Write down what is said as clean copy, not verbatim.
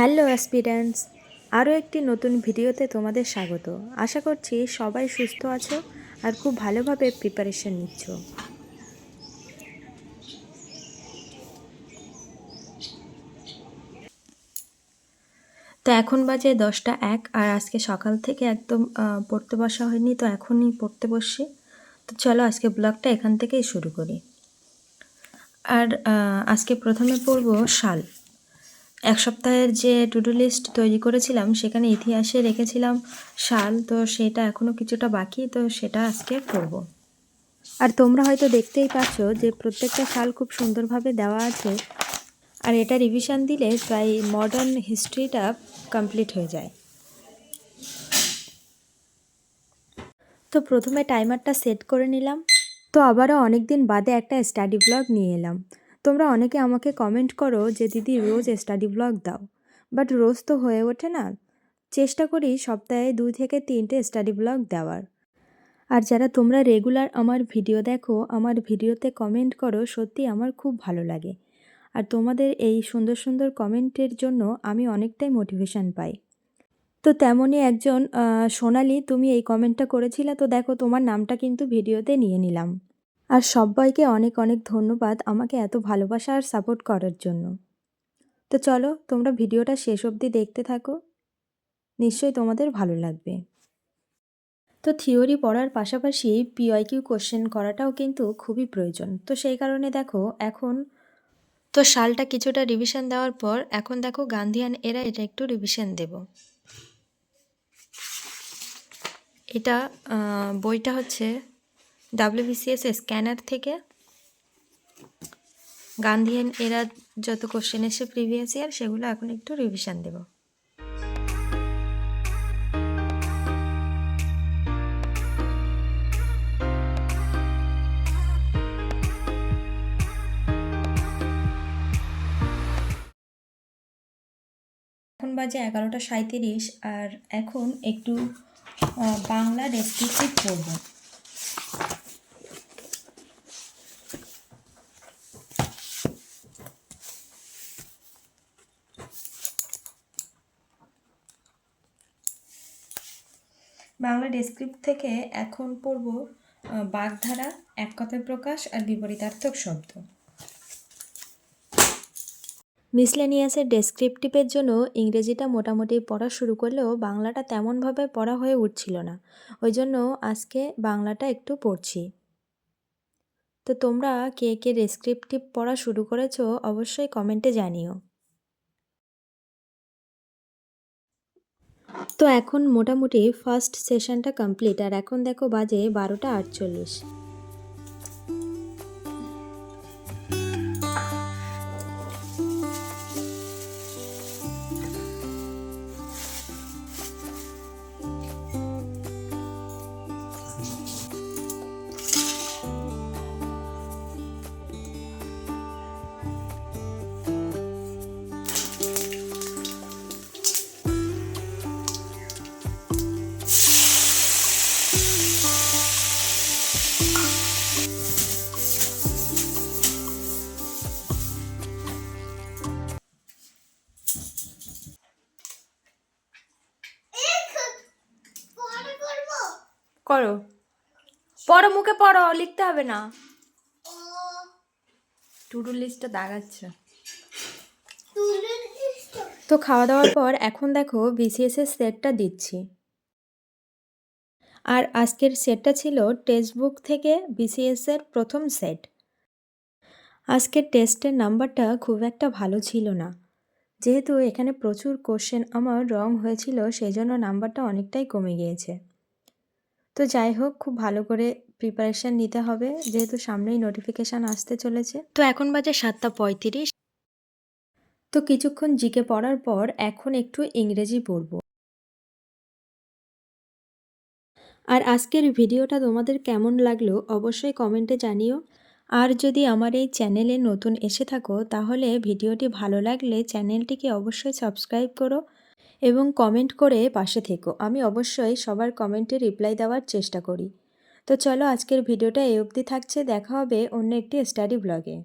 Hello aspirants, আরও একটি নতুন ভিডিওতে তোমাদের স্বাগত। আশা করছি সবাই সুস্থ আছো আর খুব ভালোভাবে প্রিপারেশন নিচ্ছ। তো এখন বাজে 10টা 1 আর আজকে সকাল থেকে একদম পড়তে বসা হয়নি, তো এখনই পড়তে বসছি। তো চলো আজকে ব্লগটা এখান থেকেই শুরু করি। আর আজকে প্রথমে পড়ব সাল। এক সপ্তাহের যে টু ডু লিস্ট তৈরি করেছিলাম সেখানে ইতিহাসে রেখেছিলাম সাল, তো সেটা এখনও কিছুটা বাকি, তো সেটা আজকে পড়ব। আর তোমরা হয়তো দেখতেই পাচ্ছ যে প্রত্যেকটা সাল খুব সুন্দরভাবে দেওয়া আছে, আর এটা রিভিশন দিলে প্রায় মডার্ন হিস্ট্রিটা কমপ্লিট হয়ে যায়। তো প্রথমে টাইমারটা সেট করে নিলাম। তো আবারও অনেক দিন বাদে একটা স্টাডি ব্লগ নিয়ে এলাম। তোমরা অনেকে আমাকে কমেন্ট করো যে দিদি রোজ স্টাডি ব্লগ দাও, বাট রোজ তো হয়ে ওঠে না। চেষ্টা করি সপ্তাহে 2 থেকে 3টে স্টাডি ব্লগ দেওয়ার। আর যারা তোমরা রেগুলার আমার ভিডিও দেখো, আমার ভিডিওতে কমেন্ট করো, সত্যি আমার খুব ভালো লাগে। আর তোমাদের এই সুন্দর সুন্দর কমেন্টের জন্য আমি অনেকটাই মোটিভেশন পাই। তো তেমনই একজন সোনালি, তুমি এই কমেন্টটা করেছিলে, তো দেখো তোমার নামটা কিন্তু ভিডিওতে নিয়ে নিলাম। আর সবাইকে অনেক অনেক ধন্যবাদ আমাকে এত ভালোবাসা আর সাপোর্ট করার জন্য। তো চলো তোমরা ভিডিওটা শেষ অবধি দেখতে থাকো, নিশ্চয়ই তোমাদের ভালো লাগবে। তো থিওরি পড়ার পাশাপাশি পিওয়াইকিউ কোশ্চেন করাটাও কিন্তু খুবই প্রয়োজন। তো সেই কারণে দেখো এখন তো সালটা কিছুটা রিভিশন দেওয়ার পর এখন দেখো গান্ধিয়ান এরা এটা একটু রিভিশন দেব। এটা বইটা হচ্ছে WBCS স্ক্যানার থেকে গান্ধিয়ান এরা যত কোশ্চেন এসে প্রিভিয়াস ইয়ার সেগুলো এখন একটু রিভিশন দেব। এখন বাজে 11টা 37 আর এখন একটু বাংলা ডেসক্রিপটিভ পড়ব। বাংলা ডেসক্রিপ্ট থেকে এখন পড়ব বাগধারা, এক কথায় প্রকাশ আর বিপরীতার্থক শব্দ। মিসলেনিয়াসের ডেসক্রিপটিভের জন্য ইংরেজিটা মোটামুটি পড়া শুরু করলেও বাংলাটা তেমনভাবে পড়া হয়ে উঠছিল না, ওই জন্য আজকে বাংলাটা একটু পড়ছি। তো তোমরা কে কে ডেসক্রিপটিভ পড়া শুরু করেছো অবশ্যই কমেন্টে জানিও। তো এখন মোটামুটি ফার্স্ট সেশনটা কমপ্লিট আর এখন দেখো বাজে 12টা 48। করো, পড়ো, মুখে পড়ো, লিখতে হবে না। টু ডু লিস্টটা দাগাচ্ছে। তো খাওয়া দাওয়ার পর এখন দেখো BCS এর সেটটা দিচ্ছি। আর আজকের সেটটা ছিল টেক্সট বুক থেকে BCS এর প্রথম সেট। আজকের টেস্টের নাম্বারটা খুব একটা ভালো ছিল না, যেহেতু এখানে প্রচুর কোশ্চেন আমার রং হয়েছিল, সেই জন্য নাম্বারটা অনেকটাই কমে গিয়েছে। তো যাই হোক, খুব ভালো করে প্রিপারেশান নিতে হবে, যেহেতু সামনেই নোটিফিকেশান আসতে চলেছে। তো এখন বাজে 7টা 35। তো কিছুক্ষণ জিকে পড়ার পর এখন একটু ইংরেজি পড়ব। আর আজকের ভিডিওটা তোমাদের কেমন লাগলো অবশ্যই কমেন্টে জানিও। আর যদি আমার এই চ্যানেলে নতুন এসে থাকো তাহলে ভিডিওটি ভালো লাগলে চ্যানেলটিকে অবশ্যই সাবস্ক্রাইব করো এবং কমেন্ট করে পাশে থেকো। আমি অবশ্যই সবার কমেন্টে রিপ্লাই দেওয়ার চেষ্টা করি। তো চলো আজকের ভিডিওটা এই অবধি থাকছে, দেখা হবে অন্য একটি স্টাডি ব্লগে।